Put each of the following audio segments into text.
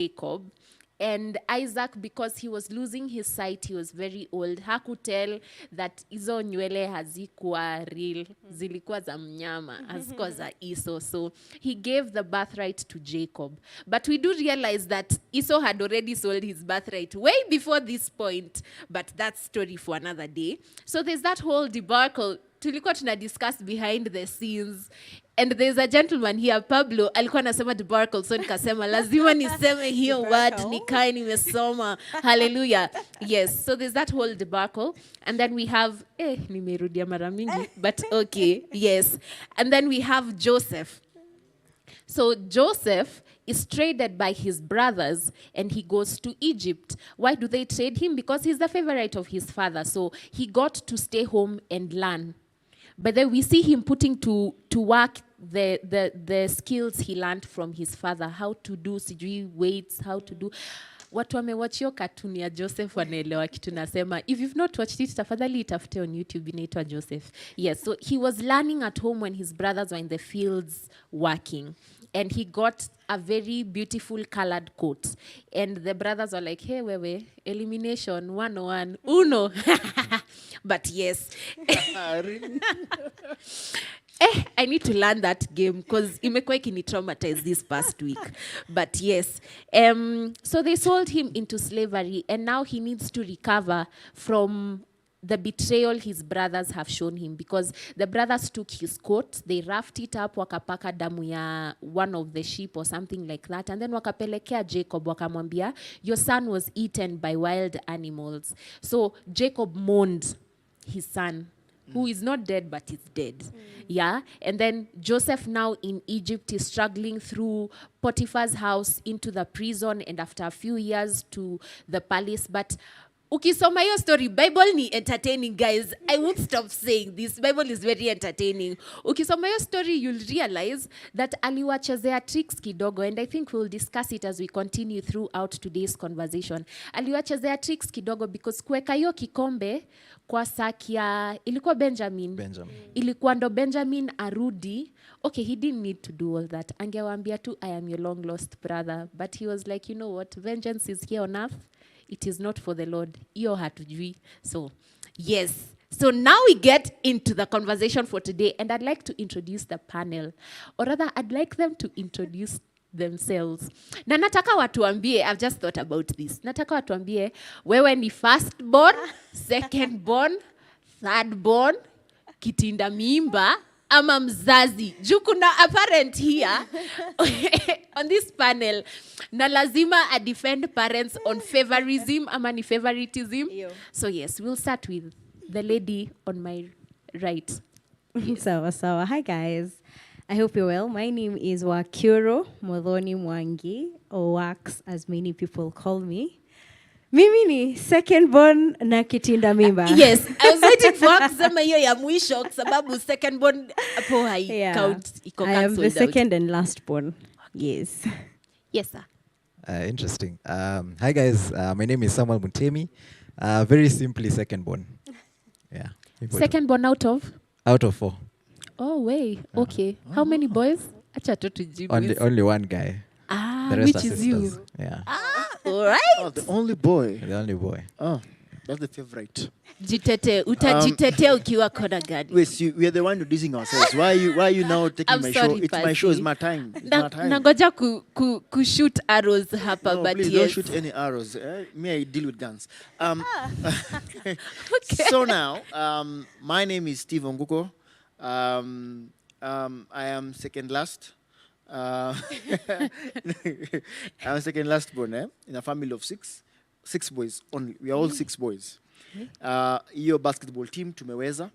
Jacob. And Isaac, because he was losing his sight, he was very old. Hakutel that hizo nywele hazikuwa real, zilikuwa za mnyama, hazikuwa za Esau. So he gave the birthright to Jacob. But we do realize that Esau had already sold his birthright way before this point. But that's story for another day. So there's that whole debacle. Tulikuwa tuna discuss behind the scenes. And there's a gentleman here, Pablo, alikuwa anasema debacle, so nikasema lazima niseme hiyo word nikae nimesoma. Hallelujah. Yes, so there's that whole debacle. And then we have, nimerudia mara mingi, but okay, yes. And then we have Joseph. So Joseph is traded by his brothers and he goes to Egypt. Why do they trade him? Because he's the favorite of his father. So he got to stay home and learn. But then we see him putting to work the skills he learned from his father, how to do sijui weights, how to do. Watu wamewatch hiyo cartoon ya Joseph wanaelewa kitu nasema. If you've not watched it, tafadhali itafute on YouTube, inaitwa Joseph. Yes, so he was learning at home when his brothers were in the fields working. And he got a very beautiful colored coat. And the brothers were like, hey, wewe, elimination, 101, uno. But yes. I need to learn that game because imekuwa ikini-traumatize this past week. But yes. So they sold him into slavery and now he needs to recover from the betrayal his brothers have shown him, because the brothers took his coat, they roughed it up, wakapaka damu ya one of the sheep or something like that, and then wakapelekea Jacob, wakamwambia, your son was eaten by wild animals. So Jacob mourned his son, who is not dead but is dead. Yeah. And then Joseph now in Egypt is struggling through Potiphar's house into the prison, and after a few years to the palace. But ukisoma hiyo story, Bible ni entertaining, guys. I won't stop saying this. Bible is very entertaining. Ukisoma hiyo story, you'll realize that aliwachezea tricks kidogo, and I think we'll discuss it as we continue throughout today's conversation. Aliwachezea tricks kidogo because kuweka hiyo kikombe kwa sakia ilikuwa Benjamin. Ilikuwa ndo Benjamin arudi. Okay, he didn't need to do all that. Angewaambia tu, I am your long lost brother. But he was like, you know what? Vengeance is here on earth. It is not for the Lord. Iyo hatujui. So, yes. So now we get into the conversation for today, and I'd like to introduce the panel. Or rather, I'd like them to introduce themselves. Na nataka watuambie, I've just thought about this. Nataka watuambie, wewe ni firstborn, secondborn, thirdborn, kitinda mimba, ama mzazi. Juu kuna apparent here on this panel. Na lazima a defend parents on favorism ama ni favoritism. So yes, we'll start with the lady on my right. Yes. Sawa. Hi guys. I hope you're well. My name is Wakuro Modhoni Mwangi, or Wax as many people call me. Mimi ni second born na kitinda mimba. Yes, I was waiting for kusema hiyo ya mwisho kwa sababu second born hapo hai count iko cancelled. I am the second and last born. Yes. Yes, sir. Interesting. Hi guys, my name is Samuel Mutemi. Very simply second born. Yeah. Second born out of? Out of 4. Oh, way. Okay. How many boys? Acha tu tujibu. Only one guy. Ah, the rest which are is sisters. you? Yeah. All right. Oh, the only boy. The only boy. Oh, that's the favorite. Jitete, utajitetea ukiwa kona gani? Wait, we are the one introducing ourselves. Why are you now taking I'm my sorry, show? It's my show. It's my time. It's my time. Nangoja ku shoot arrows hapa, No, but please yes. don't shoot any arrows. Me, I deal with guns. Okay. So now, my name is Steve Onguko. I am second last. I'm second last born in a family of 6 boys only. We are all 6 boys. Your basketball team tumeweza.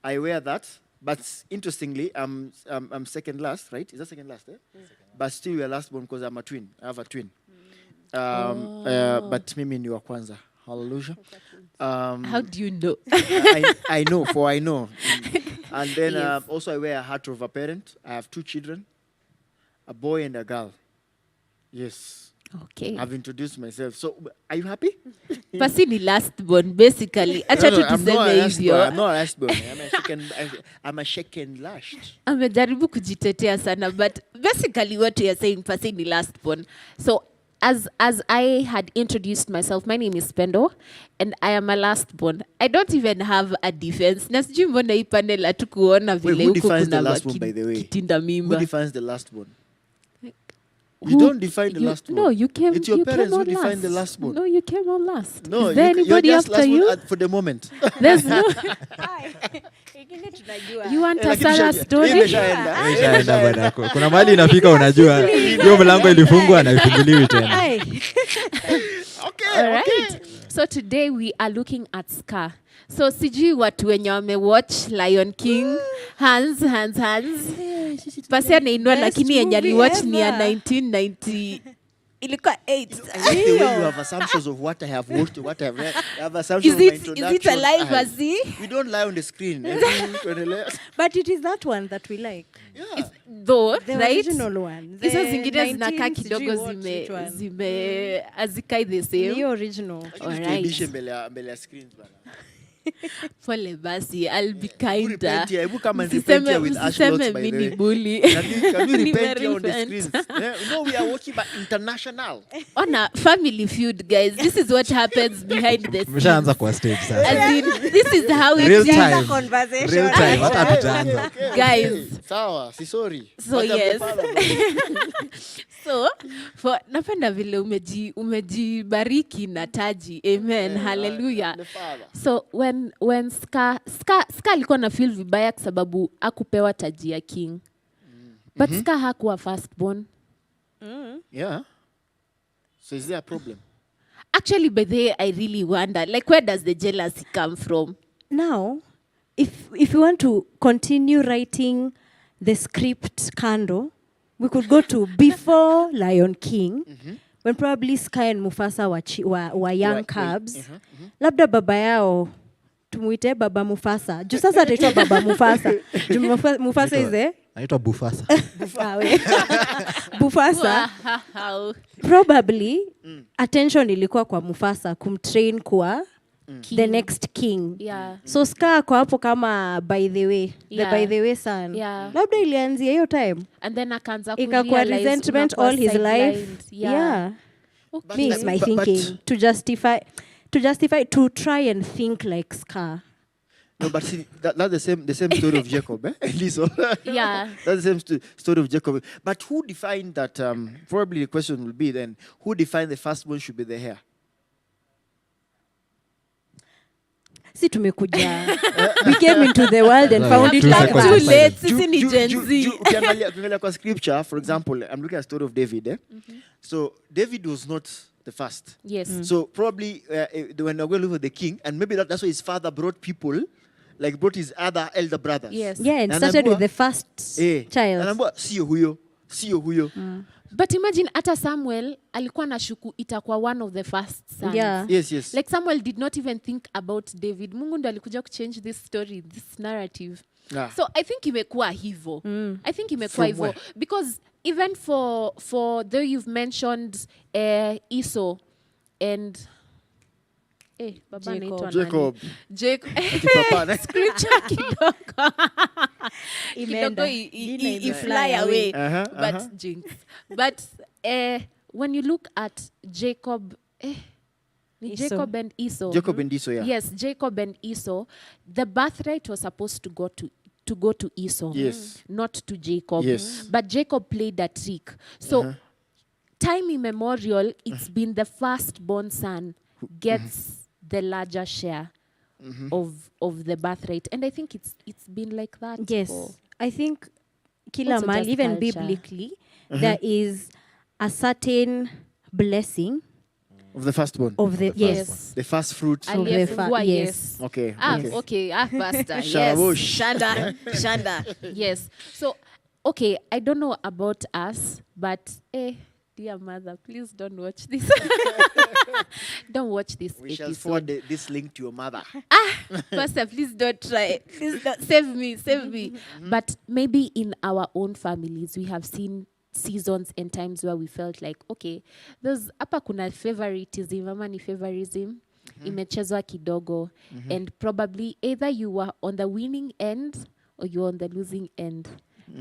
I wear that, but interestingly, I'm second last, right? Is that second last? But still, we are last born because I'm a twin. I have a twin. But mimi ni wa kwanza. Hallelujah. How do you know? I know. And then yes. Also I wear a hat of a parent. I have 2 children, a boy and a girl. Yes. Okay. I've introduced myself. So, are you happy? Pasi ni last born basically. Acha tu I'm not a tuseme last born. hivyo. I'm not a last born. I'm a shaken lashed. Amejaribu kujitetea sana, but basically what we are saying, Pasi ni last born. So as I had introduced myself, my name is Pendo and I am a last born. I don't even have a defense. Na sijui mbona hii panel hatukuona Wait, vile who huku defines the kuna last one, by the way? kitinda Who mimba. defines the last one? You Who- don't define the you- last one. No, you came. It's your you parents came who on define last. the last one. No, you came on last. No, Is there you're anybody just after last you? one for the moment. There's no. You want a Lakini Sarah hii story? imeshaenda. Ishaenda bwana. Kuna mahali inafika unajua hiyo mlango ilifungwa na ifunguliwi tena. Okay, All right. okay. So today we are looking at Scar. So sijui watu wenye watch Lion King, hands. Pasi anainua Best lakini yenye movie aliwatch ni ya ever. 1990. Ilikuwa 8. I like the way you have assumptions of what I have watched, what I have read. You have assumptions Is of my it introduction. alive, Aye. Pasi? We don't lie on the screen. But it is that one that we like. Yeah. Though, The right? original one. Hizo The zingine zinakaa 19 kidogo sijui what, which one. zime hazikai the Ni same. original. Alright. Tuibishe mbele ya screens bana. Pole basi, I'll be Hebu kinder. repent here. Hebu come and repent here with Ash Lots, by the mini way. bully. Can you repent here on the Nimerepent. screens? Yeah, no, we are working by international. On a family feud, guys. This is what happens behind the scenes. Tumeshaanza kwa stage sasa. As in, this is how it Real is. time. Conversation. Real time. Hata hatujaanza. Guys. Sawa, si sorry. So But I'm the yes. father, bro. So, napenda vile umejibariki na taji. Amen. Hallelujah. The father. So when Scar alikuwa na feel vibaya kwa sababu akupewa taji ya king. But Scar hakuwa firstborn. Yeah. So is there a problem? Actually, by the way, I really wonder, like, where does the jealousy come from? Now, if you want to continue writing the script kando, we could go to before Lion King, when probably Sky and Mufasa were young Right, cubs. Labda baba yao tumuite baba Mufasa. Juu sasa ataitwa baba Mufasa. Juu Mufasa is there. Anaitwa Bufasa. Bufasa. How? Probably attention ilikuwa kwa Mufasa kumtrain kuwa the next king. Yeah. So Scar kwa hapo kama by the way, Yeah. the by the way son. Yeah. Labda ilianzia hiyo time. And then akaanza Ikakuwa kurealize resentment unakuwa all his life. sidelined. Yeah. Okay. Me is my But- thinking to justify to try and think like Scar. No, but see, that's the same story of Jacob, eh? Listen. Yeah. That's the same story of Jacob. But who defined that? Probably the question will be then: who defined the firstborn should be the heir? Si tumekuja. We came into the world and found it Two like seconds Too of that. late. silence. Sisi ni Gen Z. Ukiangalia kwa scripture, for example, I'm looking at the story of David. Eh? So David was not the first. Yes. So probably when they were going to look for the king, and maybe that's why his father brought people, like brought his other elder brothers. Yes. Yeah, and Na started anaambiwa, with the first child. Anaambiwa, sio huyo. But imagine hata Samuel alikuwa na shuku itakuwa one of the first sons. Yeah. Yes. Like Samuel did not even think about David. Mungu ndo alikuja kuchange this story, this narrative. Ah. So I think imekuwa hivyo. I think imekuwa From hivyo where? because even for though you've mentioned Esau and baba anaitwa nani? Jacob. Jacob. Akipapana. Scripture kidogo. Imeenda. Kidogo i fly away. But jinx. But when you look at Jacob, ni Esau. Jacob and Esau. Jacob and Esau, yeah. Yes, Jacob and Esau. The birthright was supposed to go to Esau, Yes. not to Jacob. Yes. But Jacob played a trick. So, time immemorial, it's been the firstborn son gets the larger share of the birthright, and I think it's been like that. Yes. for- I think kila Also mahali, just even culture. biblically, there is a certain blessing Of the firstborn. of the Yes. The first fruit. Of the Aliyefungua, yes. yes. Okay. Okay. Pastor. Yes. Sharabush. Shanda. Yes. So, okay, I don't know about us, but dear mother, please don't watch this. Don't watch this We shall episode. forward this link to your mother. Pastor, please don't try. Please don't. Save me. But maybe in our own families, we have seen seasons and times where we felt like, okay, there's hapa kuna favoritism ama ni favorism imechezwa kidogo, and probably either you were on the winning end or you're on the losing end,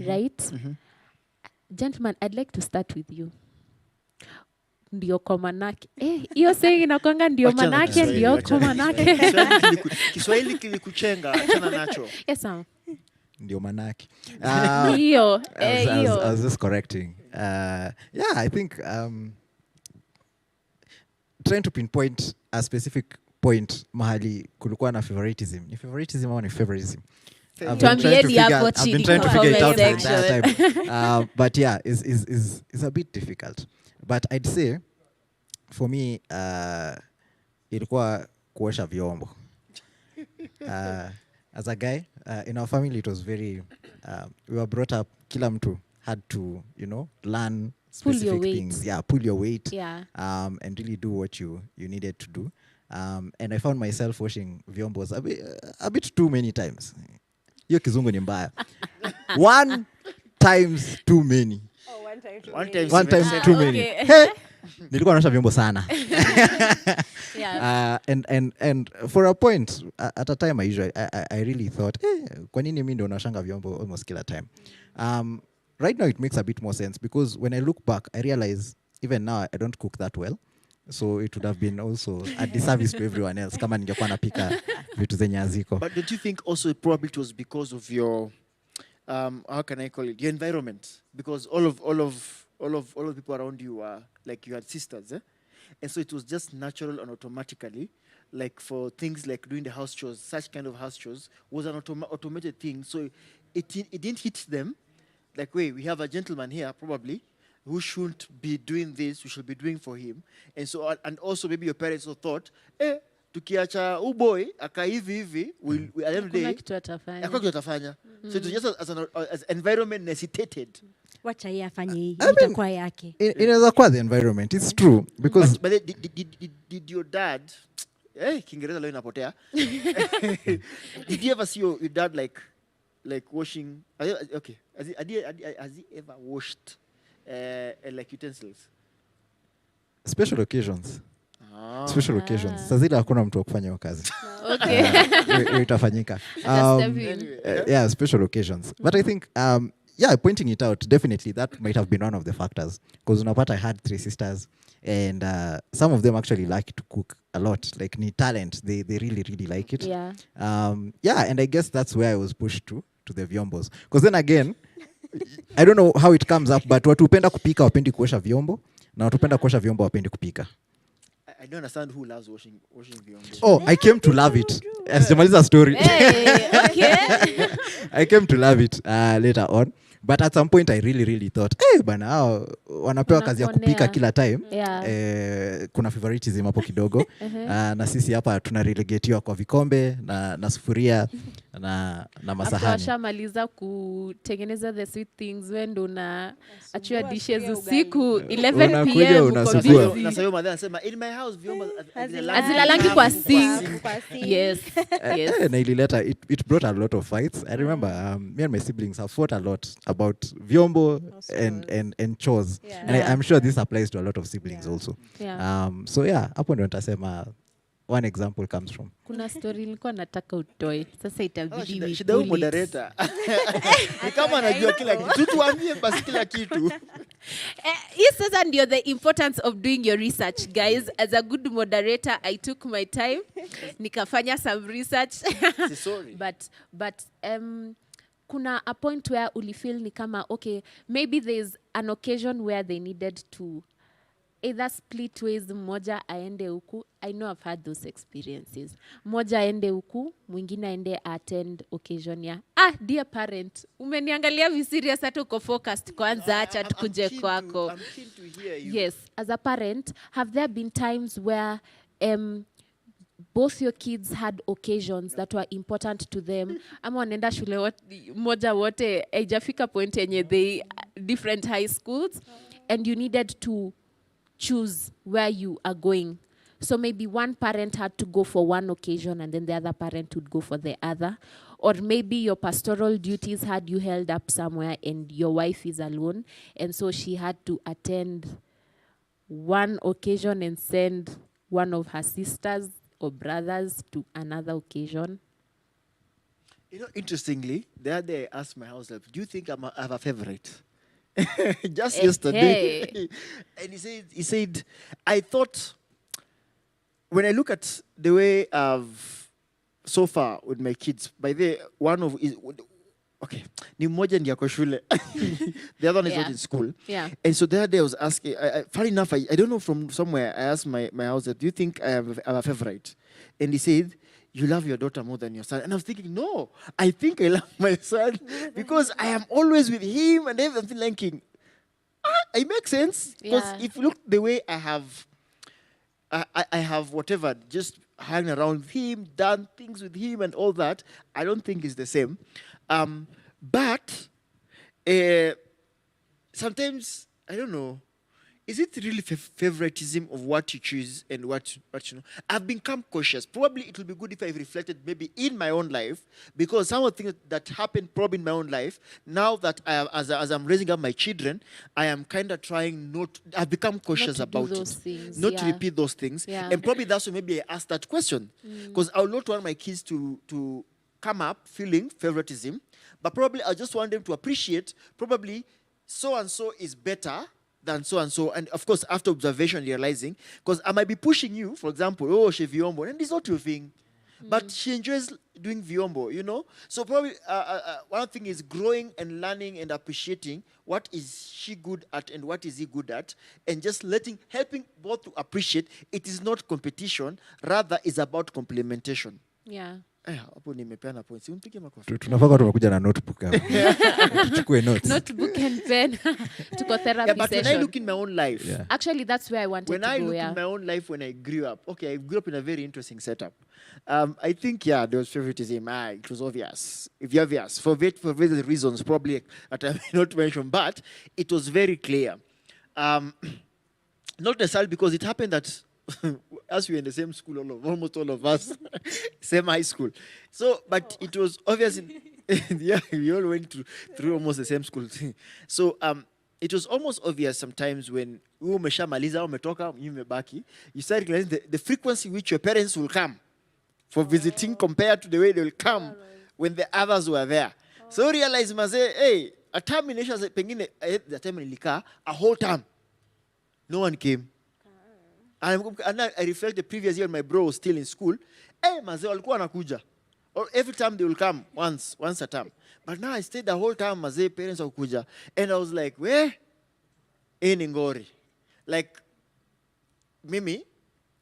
right? Gentlemen, I'd like to start with you. Ndio kwa manake. Hiyo saying inakwanga ndio Wachana na manake, Kiswahili, ndio wachana kwa na manake. Kiswahili kilikuchenga, achana nacho. Yes, Sam. Ndio manake. Hiyo, I hiyo. was just correcting. Yeah, I think trying to pinpoint a specific point mahali kulikuwa na favoritism. Ni favoritism au ni favorism? I've been Tuambieni hapo I've chini been trying to kwa figure it out comment the entire time. But yeah, it's a bit difficult. But I'd say, for me, ilikuwa kuosha vyombo. As a guy, in our family, it was very, we were brought up, kila mtu had to, learn specific things. Yeah, pull your weight. Yeah. And really do what you needed to do. And I found myself washing vyombos a bit too many times. Hiyo kizungu ni mbaya. One times too many. One time too many. Okay. Hey, nilikuwa naosha vyombo sana. Yeah. And for a point, at a time I really thought, kwa nini mimi ndo naoshanga vyombo almost kila time? Right now it makes a bit more sense because when I look back, I realize even now I don't cook that well. So it would have been also a disservice to everyone else kama ningekuwa napika vitu zenye haziko. But don't you think also probably it was because of your how can I call it, your environment? Because all of people around you were like, you had sisters, and so it was just natural and automatically, like for things like doing the house chores, such kind of house chores was an automated thing. So it didn't hit them like, wait, we have a gentleman here probably who shouldn't be doing this, we should be doing for him. And so, and also maybe your parents also thought, tukiacha boy aka hivi at the end of the day Hakuna kitu atafanya. hakuna kitu atafanya. So it was just as environment necessitated. Wacha yeye afanye hii, itakuwa yake. Inaweza kuwa the environment, it's true because But did your dad Kiingereza leo inapotea. Did you ever see your dad like washing, okay, has he ever washed like utensils? special occasions. Special occasions. Saa zile hakuna mtu wa kufanya hiyo kazi. Okay. Hiyo itafanyika. Yeah, special occasions. But I think pointing it out, definitely that might have been one of the factors. Because unapata I had 3 sisters and some of them actually like to cook a lot. Like ni talent. They really, really like it. Yeah. And I guess that's where I was pushed to the vyombos. Because then again, I don't know how it comes up, but watu hupenda kupika wapendi kuosha vyombo na watu hupenda kuosha vyombo wapendi kupika. I don't understand who loves washing vyombo. Oh, I came to love it. Sijamaliza story. Hey, okay. I came to love it later on. But at some point I really thought, bana hao wanapewa kazi ya kupika kila time. Yeah. Kuna favoritism hapo kidogo. Na sisi hapa tuna relegatiwa kwa vikombe na sufuria na masahani. Washamaliza kutengeneza the sweet things, wendo na achua dishes usiku 11 p.m. unasugua. Na sayo madha anasema in my house vyombo Azilalangi kwa sink. Yes. Na ilileta it brought a lot of fights. I remember me and my siblings have fought a lot about vyombo and chores. Yeah. And I'm sure this applies to a lot of siblings also. Yeah. So yeah, hapo ndo nitasema one example comes from. Kuna story nilikuwa nataka utoe. Sasa itabidi shida huyu moderator. Ni kama anajua kila kitu. Tuambie basi kila kitu. Hii sasa ndio the importance of doing your research, guys. As a good moderator, I took my time. Nikafanya some research. Sorry. But kuna a point where ulifeel ni kama, okay, maybe there's an occasion where they needed to either split ways, mmoja aende huku. I know I've had those experiences. Mmoja aende huku, mwingine aende attend occasion ya, dear parent, umeniangalia viserious hata uko focused kwanza, acha tukuje kwako. I'm keen to hear you. Yes, as a parent, have there been times where both your kids had occasions that were important to them, ama wanaenda shule moja wote, haijafika point yenye they different high schools, and you needed to choose where you are going? So maybe one parent had to go for one occasion and then the other parent would go for the other. or maybe your pastoral duties had you held up somewhere and your wife is alone, and so she had to attend one occasion and send one of her sisters or brothers to another occasion. You know, interestingly, the other day I asked my house help, do you think I have a favorite? Just yesterday. Hey. And he said, I thought, when I look at the way I've so far with my kids, by the one of is okay, ni mmoja ndiye ako shule. The other one is Yeah. not in school. Yeah. And so the other day I was asking, funny enough, I don't know, from somewhere, I asked my house, do you think I have a favorite? And he said, you love your daughter more than your son. And I was thinking, no, I think I love my son because I am always with him and everything. Thinking, it makes sense. Because Yeah. if you look the way I have, I have whatever, just hang around with him, done things with him and all that, I don't think it's the same. But sometimes, I don't know, is it really favoritism of what you choose and what you know? I've become cautious. Probably it will be good if I've reflected maybe in my own life, because some of the things that happened probably in my own life, now that as I'm raising up my children, I am kind of trying I've become cautious to do about those it. things, Not to yeah. repeat those things. Yeah. And probably that's why maybe I asked that question. Because I would not want my kids to come up feeling favoritism, but probably I just want them to appreciate probably so-and-so is better than so-and-so. And of course, after observation, realizing, because I might be pushing you, for example, oh, she viombo, and it's not your thing. But she enjoys doing viombo, you know? So probably one thing is growing and learning and appreciating what is she good at and what is he good at, and just helping both to appreciate. It is not competition, rather is about complementation. Yeah. Hapo nimepeana points. Unipige makofi. Tunafaa kuwa tumekuja na notebook hapa. Tuchukue notes. Notebook and pen. Tuko therapy Yeah, but when I session. look in my own life, Yeah. Actually, that's where I wanted when to I go. look Yeah. in my own life when I grew up, okay, I grew up in a very interesting setup. I think, yeah, there was favoritism. It was obvious. Obvious. For various reasons, probably that I may not mention, but it was very clear. Not necessarily because it happened that as we were in the same school, almost all of us, same high school. So, but it was obvious. Yeah, we all went through almost the same school. So, it was almost obvious sometimes when you umeshamaliza umetoka umebaki, you start realizing the frequency which your parents will come for visiting compared to the way they will come when the others were there. So you realize, maze, hey, a time in Asia, pengine, the time in Lika, a whole time, no one came. And I reflect the previous year, my bro was still in school. Hey, maze, walikuwa wanakuja. Or every time they will come, once a time. But now I stayed the whole time, maze, parents wakuja. And I was like, where? In Ngori. Like, Mimi,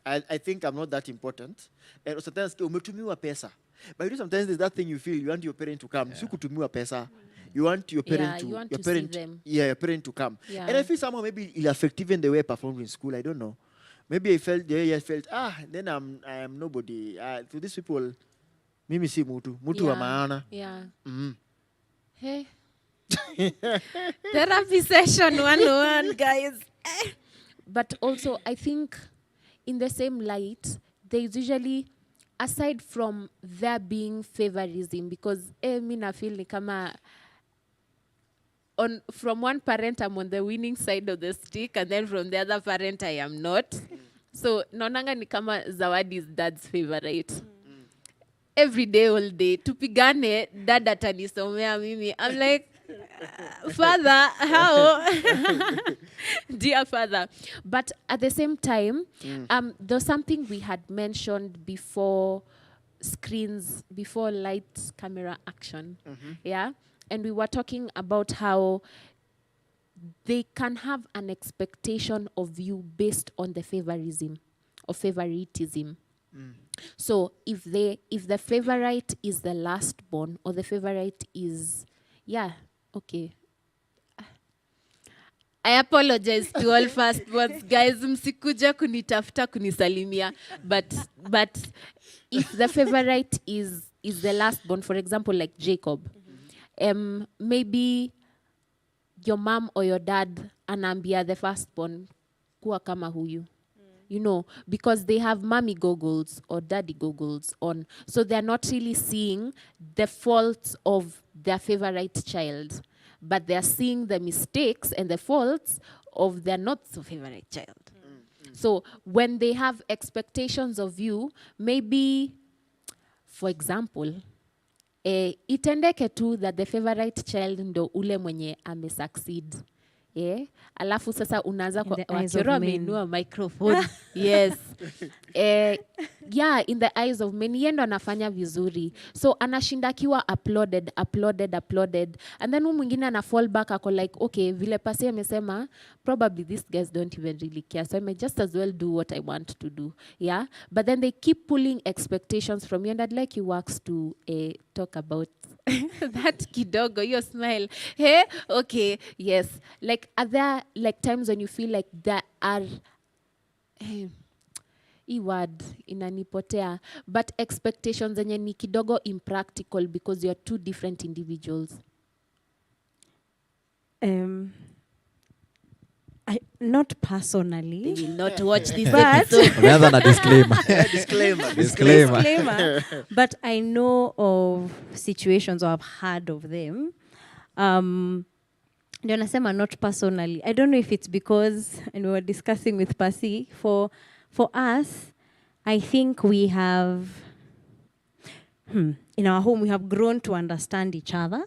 I think I'm not that important. And sometimes umetumiwa pesa. But you know, sometimes there's that thing you feel you want your parent to come. Si kutumiwa pesa. You want your parent Yeah, to you want your to see parent them. Yeah, your parent to come. Yeah. And I feel somehow maybe it affect even the way I performed in school. I don't know. Maybe I felt then I am nobody. To these people, mimi si mutu wa maana. Yeah. Mm. Hey. Therapy session 101, guys. But also, I think in the same light, there's usually, aside from there being favorism, because mi na feel ni kama from one parent I'm on the winning side of the stick, and then from the other parent I am not. So naonanga ni kama Zawadi is dad's favorite. Every day, all day, tupigane, dad atanisomea mimi. I'm like, Father, how? Dear Father. But at the same time, there's something we had mentioned before screens, before light, camera, action. Yeah? And we were talking about how they can have an expectation of you based on the favoritism or favoritism. So if the favorite is the last born, or the favorite is, yeah, okay. I apologize to all firstborns, guys. Msikuja kunitafuta kunisalimia. But if the favorite is the last born, for example, like Jacob, maybe your mom or your dad anaambia the firstborn, kuwa kama huyu. because they have mommy goggles or daddy goggles on. So they're not really seeing the faults of their favorite child, but they're seeing the mistakes and the faults of their not so favorite child. So when they have expectations of you, maybe, for example, itendeke tu that the favorite child ndo ule mwenye succeed. Alafu sasa unaanza Wakioro ameinua microphone. Yes. Yeah, in the eyes of many, yeye ndo anafanya vizuri. So anashinda akiwa uploaded. And then mwingine ana fall back ako like, okay, vile pasi amesema, probably these guys don't even really care. So I may just as well do what I want to do. Yeah. But then they keep pulling expectations from you. And I'd like you works to talk about that kidogo, your smile. Hey, okay, yes. Like, are there like times when you feel like there are word inanipotea, but expectations zenye ni kidogo impractical because you're two different individuals? Not personally. They will not watch this But episode. Umeanza na disclaimer. Disclaimer. But I know of situations, or I've heard of them. Ndio nasema not personally. I don't know if it's because, and we were discussing with Pasi, for us, I think we have, in our home, we have grown to understand each other.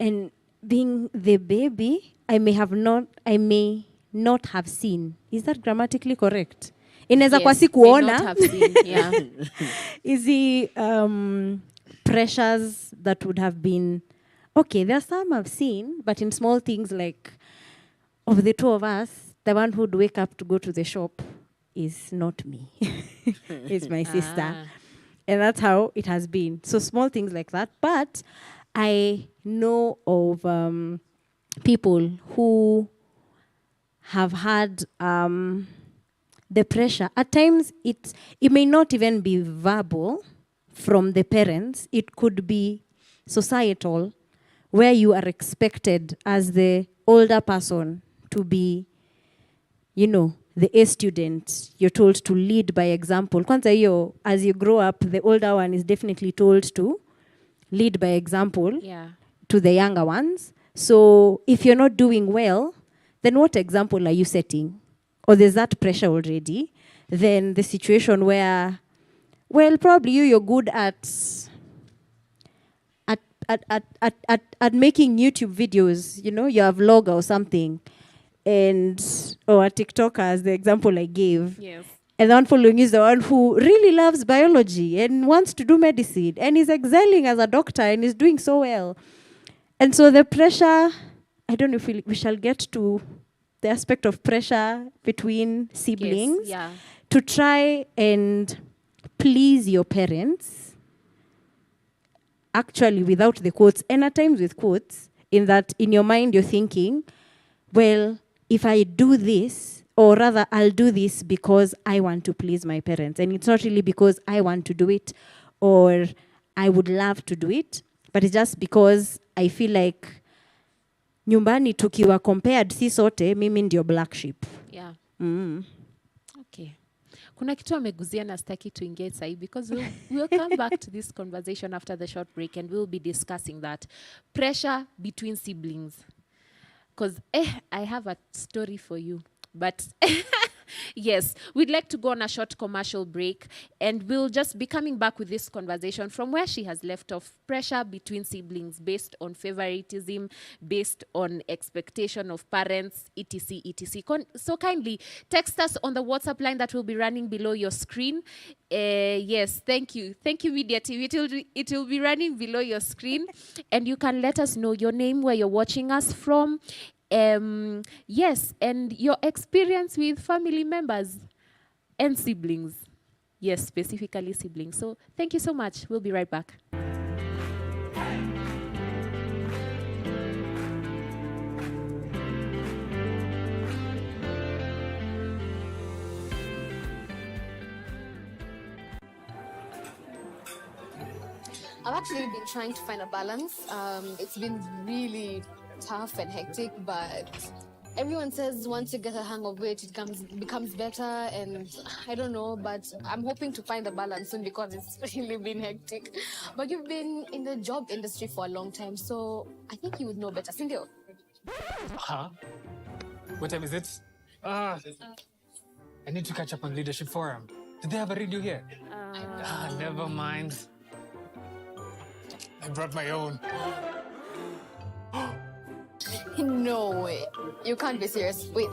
And being the baby, I may not have seen. Is that grammatically correct? Inaweza kwa si kuona. Yeah. Is the pressures that would have been, okay, there are some I've seen, but in small things like, of the two of us, the one who'd wake up to go to the shop is not me. It's my sister. And that's how it has been. So small things like that. But I know of people who have had the pressure. At times, it may not even be verbal from the parents. It could be societal, where you are expected as the older person to be, the A student. You're told to lead by example. Kwanza hiyo, as you grow up, the older one is definitely told to lead by example to the younger ones. So if you're not doing well, then what example are you setting? Or there's that pressure already. Then the situation where, well, probably you're good at making YouTube videos, you're a vlogger or something, or a TikToker, as the example I gave. Yes. And the one following is the one who really loves biology and wants to do medicine and is excelling as a doctor and is doing so well. And so the pressure, I don't know if we shall get to the aspect of pressure between siblings, to try and please your parents, actually without the quotes, and at times with quotes, in that in your mind you're thinking, well, if I do this, or rather I'll do this because I want to please my parents. And it's not really because I want to do it or I would love to do it, but it's just because I feel like nyumbani tukiwa compared si sote, mimi ndio black sheep. Yeah. Okay. Kuna kitu ameguzia na sitaki tuingie sahi, because we'll come back to this conversation after the short break and we'll be discussing that. Pressure between siblings. Because I have a story for you. But yes, we'd like to go on a short commercial break and we'll just be coming back with this conversation from where she has left off. Pressure between siblings based on favoritism, based on expectation of parents, etc, etc. So kindly text us on the WhatsApp line that will be running below your screen. Yes, thank you. Thank you, Media TV. It will be running below your screen and you can let us know your name, where you're watching us from. Yes, and your experience with family members and siblings. Yes, specifically siblings. So thank you so much. We'll be right back. I've actually been trying to find a balance. It's been really tough and hectic, but everyone says once you get a hang of it, becomes better, and I don't know, but I'm hoping to find a balance soon because it's really been hectic. But you've been in the job industry for a long time, so I think you would know better, Cindy. Huh? What time is it? I need to catch up on Leadership Forum. Did they have a radio here? Never mind. I brought my own. No way. You can't be serious. Wait,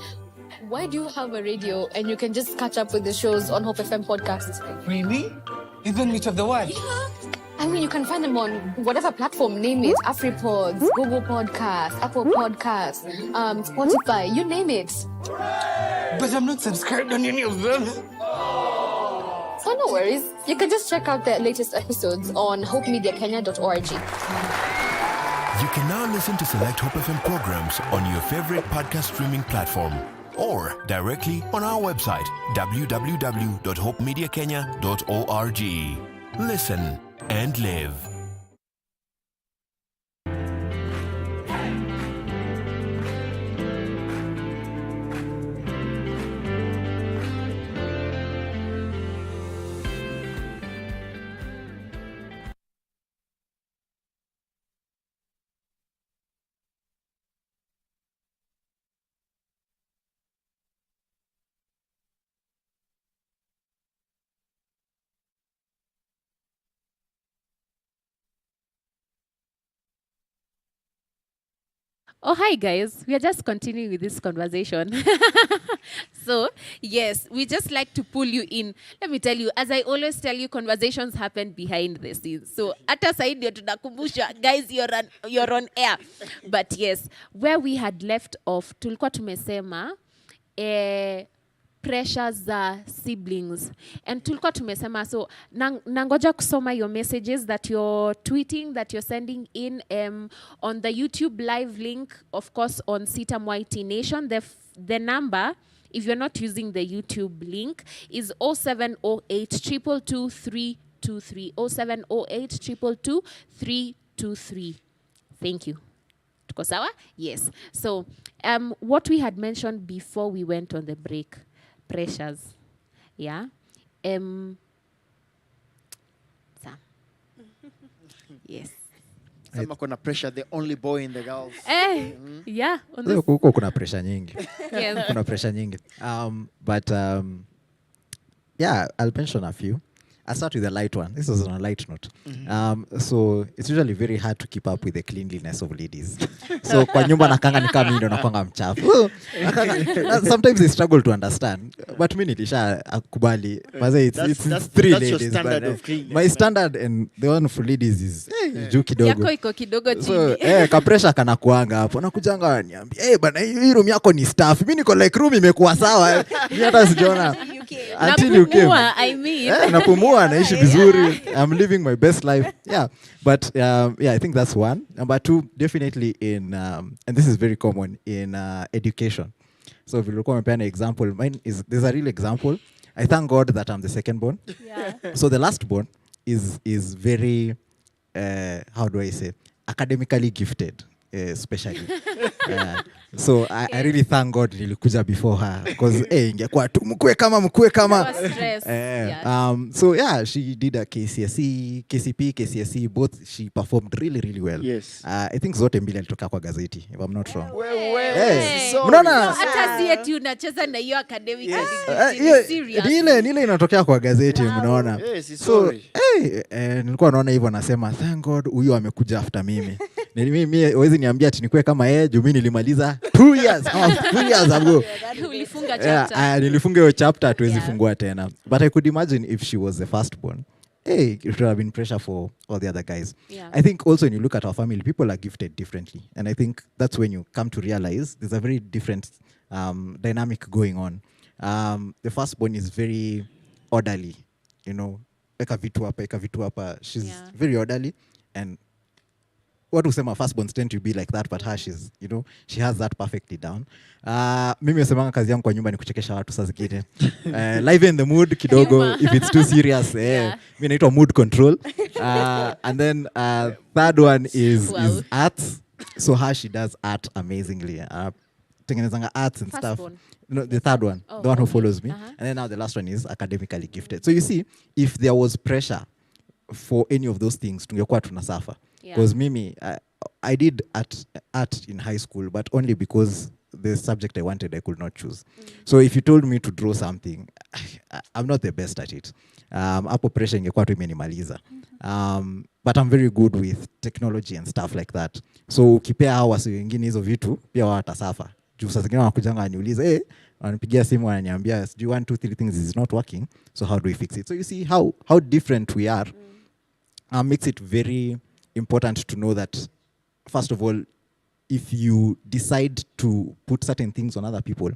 why do you have a radio and you can just catch up with the shows on Hope FM podcasts? Really? Even Meet of the One? Yeah. I mean, you can find them on whatever platform, name it. AfriPods, Google Podcasts, Apple Podcasts, Spotify, you name it. But I'm not subscribed on any of them. So no worries. You can just check out the latest episodes on hopemediakenya.org. You can now listen to select Hope FM programs on your favorite podcast streaming platform or directly on our website, www.hopemediakenya.org. Listen and live. Oh, hi, guys. We are just continuing with this conversation. So, yes, we just like to pull you in. Let me tell you, as I always tell you, conversations happen behind the scenes. So, hata saidi ndio tunakumbusha, guys, you're on air. But yes, where we had left off, tulikuwa tumesema, pressures za siblings, and tulikuwa tumesema, so nangoja kusoma your messages that you're tweeting, that you're sending in on the YouTube live link, of course, on Citam YT Nation. The number, if you're not using the YouTube link, is 0708 222 323. 0708 222 323. Thank you. Tuko sawa? Yes. So what we had mentioned before we went on the break, pressures. Yeah. Sam. Yes. Sama kuna pressure, the only boy in the girls. Yeah. Huko kuna pressure nyingi. Yes. Kuna pressure nyingi. But yeah, I'll mention a few. I'll start with the light one. This was on a light note. So it's usually very hard to keep up with the cleanliness of ladies. So kwa nyumba nakanga ni kama ndo nakwanga mchafu. Sometimes they struggle to understand. But mimi nilisha akubali. It's three that's ladies. Your standard but, of cleanliness. My standard and the one for ladies is juu kidogo. Yako iko kidogo So chini. ka pressure kana kuanga hapo. Nakujanga waniambia, bana hii room yako ni staff. Mimi niko like room imekuwa sawa. Mimi hata sijaona. Until you came. I mean. Napumua, naishi vizuri. I'm living my best life. Yeah. But yeah, I think that's one. Number two, definitely in, and this is very common in education. So if you look at an example, there's a real example. I thank God that I'm the second born. Yeah. So the last born is very, how do I say, academically gifted. Especially. So I really thank God nilikuja before her because ingekuwa tu mkue kama so yeah, she did a KCSE both. She performed really well. Yes. I think zote mbili alitoka kwa gazeti if I'm not wrong. Mnaona hata si eti unacheza na hiyo academic serious. Nile inatokea kwa gazeti mnaona. So nilikuwa naona hivyo nasema thank God huyu amekuja after mimi. Mimi hawezi niambia ati nikue kama yeye juu mimi nilimaliza 2 years ago. Ulifunga chapter. Nilifunga hiyo chapter hatuwezi fungua tena. But I could imagine if she was the firstborn. It would have been pressure for all the other guys. Yeah. I think also when you look at our family, people are gifted differently. And I think that's when you come to realize there's a very different dynamic going on. The firstborn is very orderly, you know. Eka vitu hapa. She's very orderly, and what usema firstborns tend to be like that, but her, she's, you know, she has that perfectly down. Mimi nasemanga kazi yangu kwa nyumba ni kuchekesha watu saa zingine. Live in the mood kidogo if it's too serious. Mimi naitwa mood control. And then third one is art. So her, she does art amazingly. tengenezanga arts and First stuff. one. No, the third one, Oh, the one who okay. follows me. Uh-huh. And then now the last one is academically gifted. So you see, if there was pressure for any of those things, tungekuwa tunasuffer. Yeah. Because Mimi, I did art in high school, but only because the subject I wanted, I could not choose. So if you told me to draw something, I'm not the best at it. Hapo pressure ingekuwa tu imenimaliza. But I'm very good with technology and stuff like that. So ukipea hao wasi wengine hizo vitu, pia watasafa. Juu saa zingine wanakujanga waniuliza, wanipigia simu wananiambia, do you want 2, 3 things is not working, so how do we fix it? So you see how different we are. Makes it very important to know that, first of all, if you decide to put certain things on other people,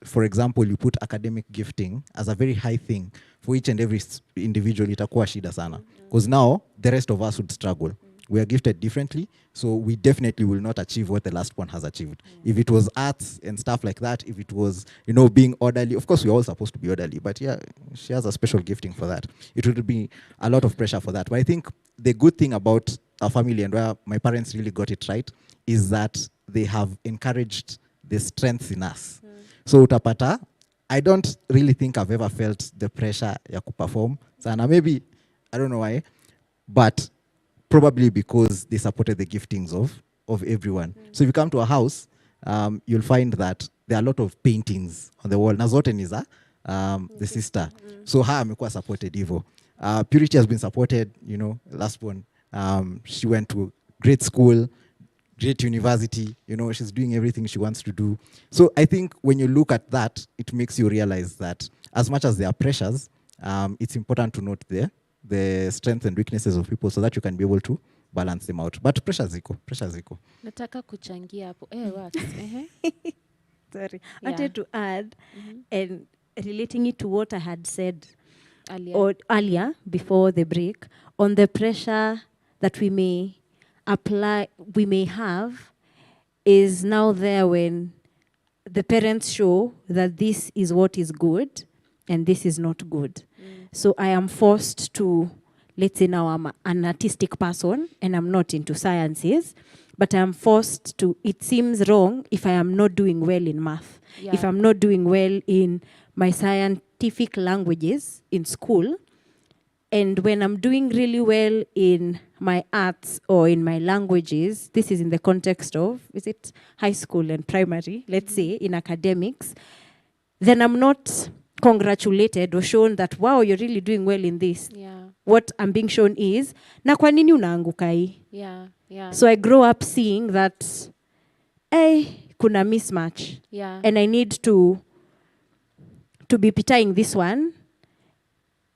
for example, you put academic gifting as a very high thing for each and every individual, itakuwa shida sana. Because now, the rest of us would struggle. We are gifted differently, so we definitely will not achieve what the last one has achieved. If it was arts and stuff like that, if it was, being orderly, of course, we're all supposed to be orderly, but yeah, she has a special gifting for that. It would be a lot of pressure for that. But I think the good thing about our family and where my parents really got it right is that they have encouraged the strengths in us. So utapata, I don't really think I've ever felt the pressure ya kuperform. Sana, maybe, I don't know why, but probably because they supported the giftings of everyone. So if you come to a house, you'll find that there are a lot of paintings on the wall. Na zote ni za the sister. So her amekuwa supported hivyo. Purity has been supported, last one. She went to great school, great university, she's doing everything she wants to do. So I think when you look at that, it makes you realize that as much as there are pressures, it's important to note the strengths and weaknesses of people so that you can be able to balance them out. But pressure ziko. Nataka kuchangia hapo. What? Sorry. I Yeah. wanted to add, and relating it to what I had said Earlier. before the break, on the pressure that we may have, is now there when the parents show that this is what is good and this is not good. So I am forced to, let's say now I'm an artistic person and I'm not into sciences, but I'm forced to, it seems wrong if I am not doing well in math, if I'm not doing well in my scientific languages in school, and when I'm doing really well in my arts or in my languages, this is in the context of, is it high school and primary, let's say, in academics, then I'm not congratulated or shown that, wow, you're really doing well in this. Yeah. What I'm being shown is, na kwa nini unaanguka hii? Yeah. So I grow up seeing that, kuna mismatch. Yeah. And I need to be pitying this one.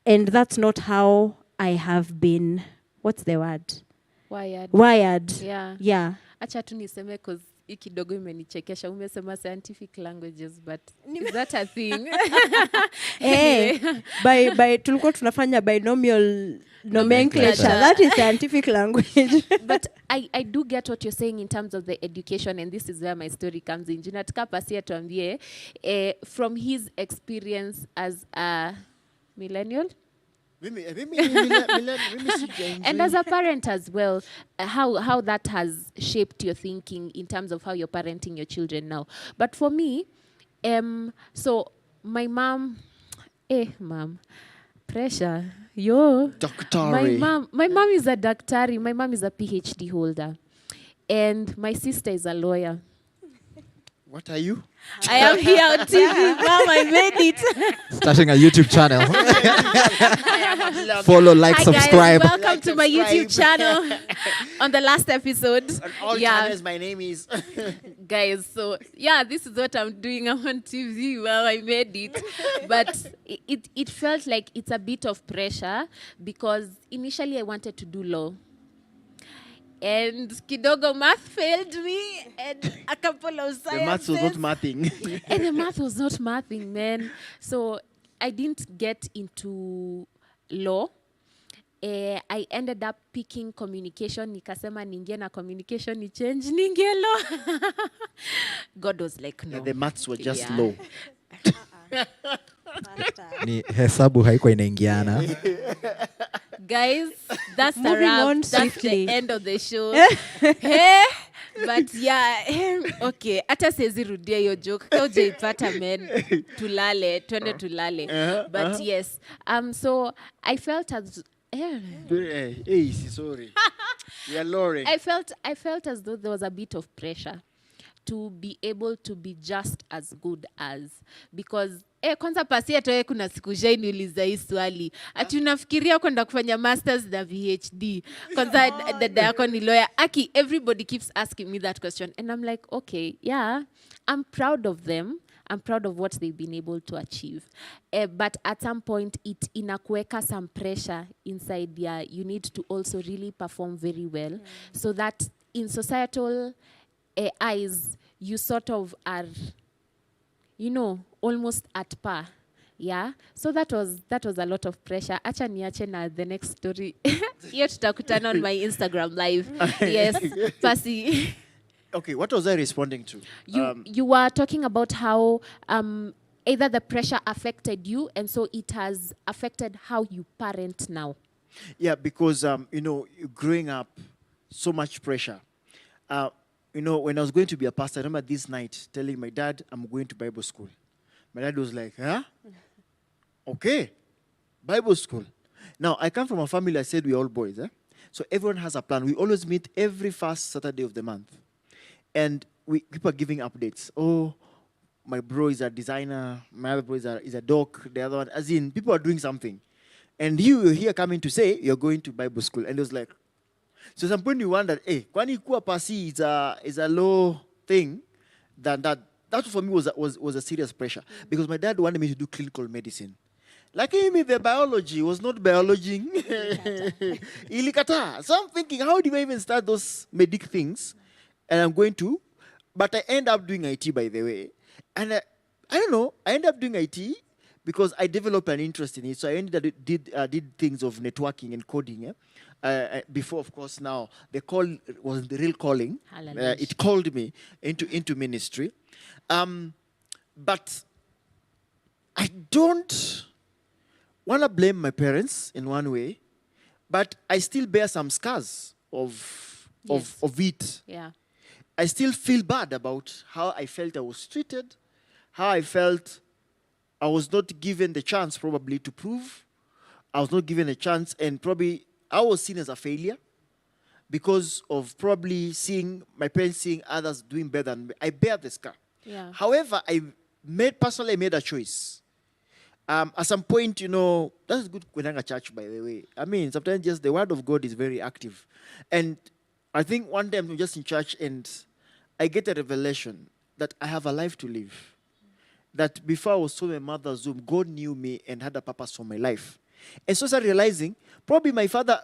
And that's not how I have been, what's the word? Wired. Yeah. Acha tu niseme cause hii kidogo imenichekesha. Umesema scientific languages, but is that a thing? By tulikuwa tunafanya binomial nomenclature. That is scientific language. But I do get what you're saying in terms of the education, and this is where my story comes in. Junataka Pasia tuambie, from his experience as a millennial, and as a parent as well, how that has shaped your thinking in terms of how you're parenting your children now. But for me, so my mom, pressure, Doctor. My mom is a daktari. My mom is a PhD holder, and my sister is a lawyer. What are you? I am here on TV. Mom, I made it. Starting a YouTube channel. Follow, like, Hi subscribe. guys, welcome to my YouTube channel. On the last episode, On all channels, my name is... guys, so yeah, this is what I'm doing. I'm on TV. Well, I made it. But it felt like it's a bit of pressure because initially I wanted to do law. And kidogo math failed me, and a couple of sciences. The maths was not mathing. And the math was not mathing, man. So I didn't get into law. I ended up picking communication. Nikasema ningie na communication ni change ningie law. God was like, no. The maths were just low. Ni hesabu haikuwa inaingiana. Guys, that's the Moving wrap. on That's swiftly. the end of the show. Hey, But yeah, okay. Hata siwezi rudia hiyo joke. Kama hujaipata men, twende tulale. But yes, so I felt as Hey, sorry. We are lowering. I felt as though there was a bit of pressure to be able to be just as good as, because kwanza pasi atoe kuna siku niuliza hii swali ati unafikiria kwenda kufanya masters na PhD kwanza dada yako ni lawyer. Aki, everybody keeps asking me that question and I'm like, okay, yeah, I'm proud of them. I'm proud of what they've been able to achieve. But at some point, it inakuweka some pressure inside there. You need to also really perform very well so that in societal eyes, you sort of are, almost at par. Yeah. So that was a lot of pressure. Acha niache na the next story. Hiyo tutakutana on my Instagram live. Yes. Pasi. Okay, what was I responding to? You were talking about how either the pressure affected you and so it has affected how you parent now. Yeah, because, growing up, so much pressure. When I was going to be a pastor, I remember this night telling my dad, I'm going to Bible school. My dad was like, huh? Okay, Bible school. Now, I come from a family, I said we're all boys. So everyone has a plan. We always meet every first Saturday of the month. And people are giving updates. Oh, my bro is a designer. My other bro is a doc. The other one, as in, people are doing something. And you're here coming to say you're going to Bible school. And it was like, so some point you wonder, kwani kuwa pasi is a low thing than that. That for me was a serious pressure. Because my dad wanted me to do clinical medicine. Like the biology was not biology. Ilikata. So I'm thinking, how do I even start those medic things? And I'm going to, but I end up doing IT, by the way. And I don't know, I end up doing IT because I developed an interest in it. So I did things of networking and coding. Before, of course, now the call was the real calling. It called me into ministry. But I don't want to blame my parents in one way, but I still bear some scars of it. Yeah. I still feel bad about how I felt I was treated, how I felt I was not given the chance probably to prove. I was not given a chance, and probably I was seen as a failure because of probably seeing my parents seeing others doing better than me. I bear the scar. Yeah. However, personally made a choice. At some point, that's good Kwenanga church, by the way. I mean, sometimes just the word of God is very active. And I think one day I'm just in church and I get a revelation that I have a life to live. That before I was so my mother's womb, God knew me and had a purpose for my life. And so I started realizing, probably my father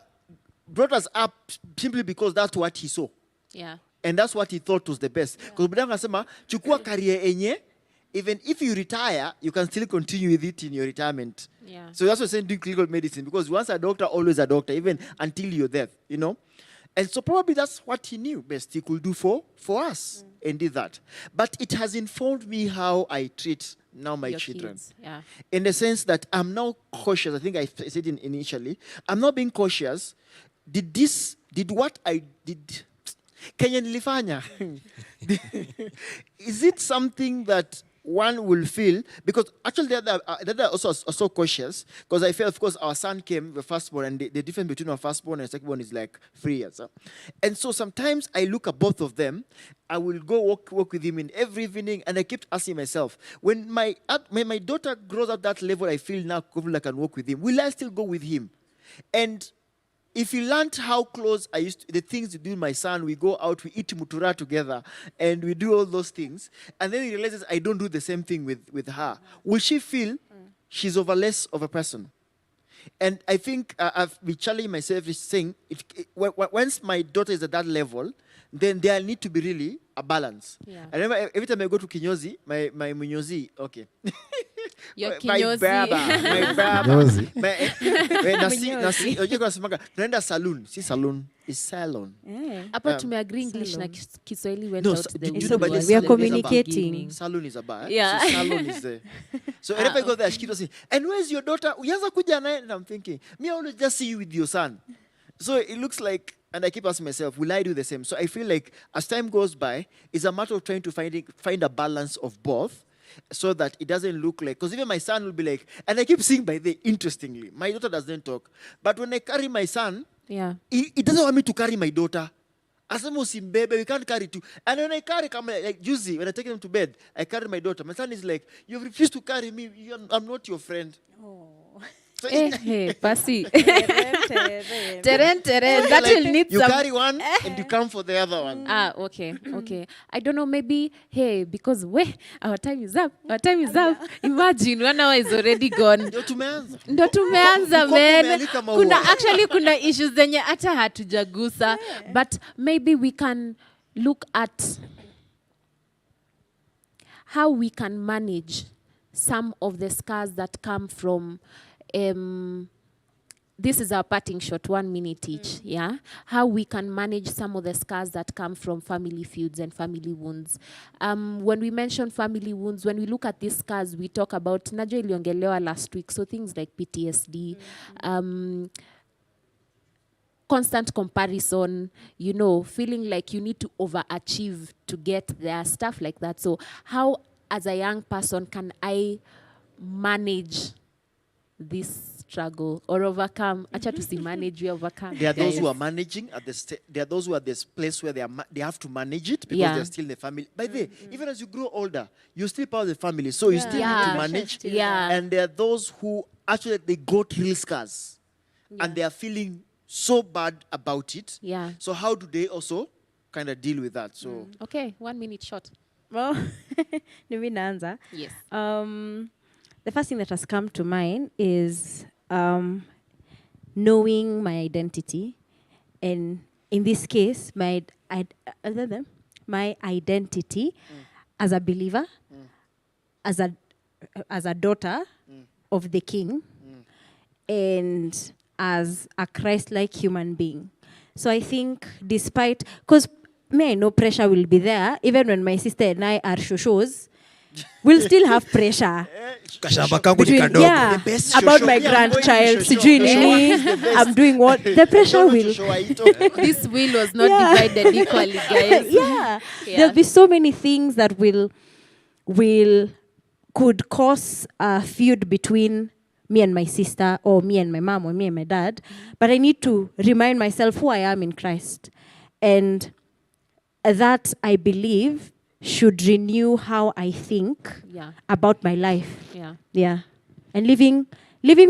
brought us up simply because that's what he saw. Yeah. And that's what he thought was the best. Because Budanga sema, chukua career enye, even if you retire, you can still continue with it in your retirement. Yeah. So that's what I'm saying, doing clinical medicine. Because once a doctor, always a doctor, even until your death, And so probably that's what he knew best he could do for us and did that. But it has informed me how I treat now my Your children. kids, yeah. In the sense that I'm now cautious. I think I said it initially. I'm not being cautious. Did what I did, Kenya nilifanya? Is it something that one will feel, because actually they're also cautious, because I feel, of course, our son came, the firstborn, and the difference between our firstborn and secondborn is like 3 years. And so sometimes I look at both of them, I will go walk with him in every evening, and I keep asking myself, when my daughter grows at that level, I feel now confident I can walk with him, will I still go with him? And if you learned how close I used to, the things to do with my son, we go out, we eat mutura together, and we do all those things, and then he realizes I don't do the same thing with her, will she feel she's over less of a person? And I think I've been challenging myself saying, once my daughter is at that level, then there need to be really a balance. Yeah. I remember every time I go to Kinyozi, my Munyozi, okay. Your My kinyozi. baba. Kinyozi. Tunaenda saloon. Si saloon, it's salon. Hapa tumeagree English na Kiswahili went No, out the do you window know, but was we are the communicating. beginning. Salon is a bar. Yeah. So salon is there. So if I go there, she keeps saying, and where's your daughter? Uyaza kuja naye? And I'm thinking, me I always just see you with your son. So it looks like, and I keep asking myself, will I do the same? So I feel like as time goes by, it's a matter of trying to find a balance of both so that it doesn't look like, because even my son will be like, and I keep seeing by the, interestingly, my daughter doesn't talk. But when I carry my son, Yeah. he doesn't want me to carry my daughter. Asema usimbebe, we can't carry two. And when I carry, like Juicy, when I take him to bed, I carry my daughter. My son is like, you refuse to carry me. I'm not your friend. So Pasi. Teren. Teren. That like, will need you some. carry one and you come for the other one. Okay. I don't know, maybe, because our time is up. Imagine 1 hour is already gone. Ndio tumeanza. Ndo tumeanza Mkopo man. umealika maua. Kuna issues zenye hata hatujagusa, but maybe we can look at how we can manage some of the scars that come from this is our parting shot, 1 minute each, yeah? How we can manage some of the scars that come from family feuds and family wounds. When we mention family wounds, when we look at these scars, we talk about, najua iliongelewa last week, so things like PTSD, constant comparison, feeling like you need to overachieve to get there, stuff like that. So how, as a young person, can I manage this struggle or overcome? Acha to see manage, we overcome. There are those guys. who are managing at there are those who are at this place where they have to manage it because they're still in the family. By the way, even as you grow older, you're still part of the family, so you still need to manage. Yeah. And there are those who actually they got real scars, and they are feeling so bad about it. Yeah. So how do they also kind of deal with that? So Okay, 1 minute short. Well, Nimi naanza. Yes. The first thing that has come to mind is knowing my identity, and in this case, my identity as a believer, as a daughter of the King, and as a Christ-like human being. So I think, despite, because I know pressure will be there, even when my sister and I are shoshos, we'll still have pressure. Kashamba kangu ni Between, kadogo. yeah, The best about shosho. my Yeah, I'm going to grandchild, shosho. sijui Yeah. nini, Is the best. I'm doing what, the pressure will, This wheel was not Yeah. divided equally, guys. yeah, there'll be so many things that could cause a feud between me and my sister, or me and my mom, or me and my dad. But I need to remind myself who I am in Christ, and that, I believe, should renew how I think Yeah. about my life. Yeah. Yeah, and living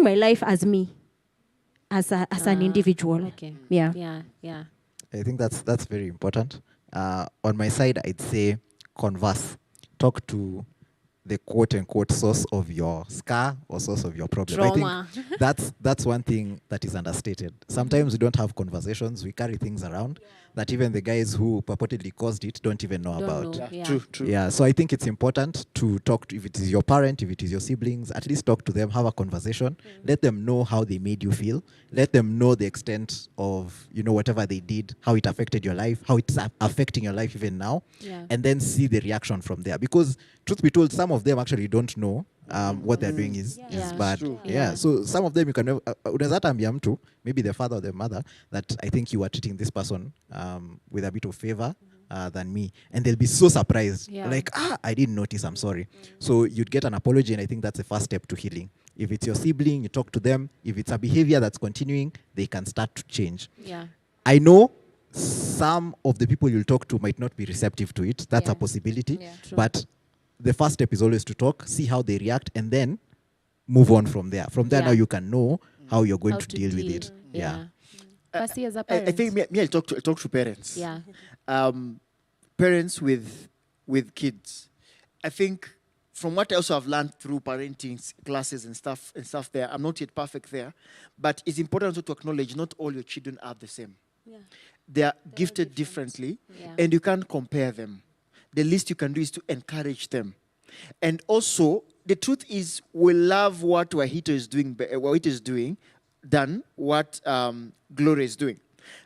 my life as me, as an individual. Okay. Yeah. Yeah. I think that's very important. On my side, I'd say converse. Talk to the quote-unquote source of your scar or source of your problem. Trauma. I think that's one thing that is understated. Sometimes we don't have conversations. We carry things around that even the guys who purportedly caused it don't even know about. know. Yeah. True. Yeah, so I think it's important to talk to, if it is your parent, if it is your siblings, at least talk to them, have a conversation, let them know how they made you feel, let them know the extent of, whatever they did, how it affected your life, how it's affecting your life even now, Yeah. and then see the reaction from there. Because truth be told, some of them actually don't know what they're doing is Yeah. bad. True. Yeah, so some of them you can never, unaweza hata ambia mtu, maybe the father or the mother, that I think you are treating this person with a bit of favor than me. And they'll be so surprised. Yeah. Like, I didn't notice, I'm sorry. So you'd get an apology, and I think that's the first step to healing. If it's your sibling, you talk to them. If it's a behavior that's continuing, they can start to change. Yeah. I know some of the people you'll talk to might not be receptive to it. That's Yeah. a possibility. Yeah. True. But the first step is always to talk, see how they react, and then move on from there. From there, Yeah. now you can know how you're going How to deal with it. Yeah. Pasi, as a I parent. think me I talk to parents. Yeah. Parents with kids. I think from what I also have learned through parenting classes and stuff there, I'm not yet perfect there, but it's important also to acknowledge not all your children are the same. They are gifted differently, Yeah. and you can't compare them. The least you can do is to encourage them. And also, the truth is, we love what Wahito is doing than what Gloria is doing.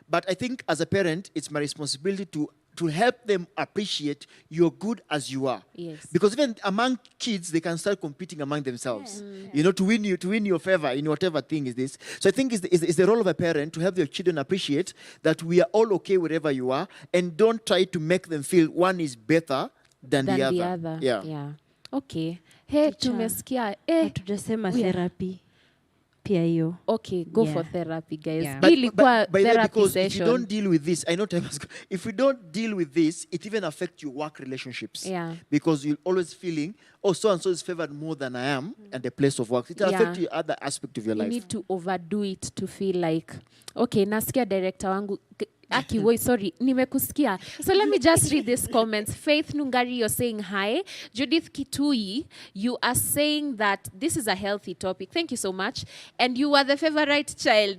But I think as a parent, it's my responsibility to to help them appreciate you're good as you are. Yes. Because even among kids, they can start competing among themselves. You know, to win your favor in whatever thing is this. So I think it's the role of a parent to help your children appreciate that we are all okay wherever you are, and don't try to make them feel one is better than the other. Yeah. Okay. Hey, Teacher. tumesikia. Hatujasema therapy. Pia hiyo. Okay, go for Yeah. therapy, guys. Yeah. But, Hii ilikuwa by the way, therapy because if you session. don't deal with this, I know time has gone. If you don't deal with this, it even affects your work relationships. Yeah. Because you're always feeling, oh, so and so is favored more than I am at the place of work. It will Yeah. affect your other aspect of your You life. need to overdo it to feel like, okay, nasikia director wangu Aki, wait, sorry, nimekusikia. So let me just read these comments. Faith Nungari, you're saying hi. Judith Kitui, you are saying that this is a healthy topic. Thank you so much. And you are the favorite child.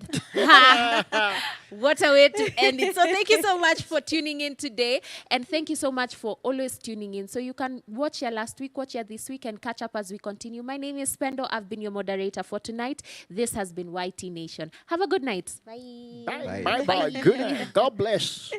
What a way to end it. So thank you so much for tuning in today. And thank you so much for always tuning in. So you can watch your last week, watch your this week, and catch up as we continue. My name is Pendo. I've been your moderator for tonight. This has been YT Nation. Have a good night. Bye. Bye. Bye. Good night. God bless.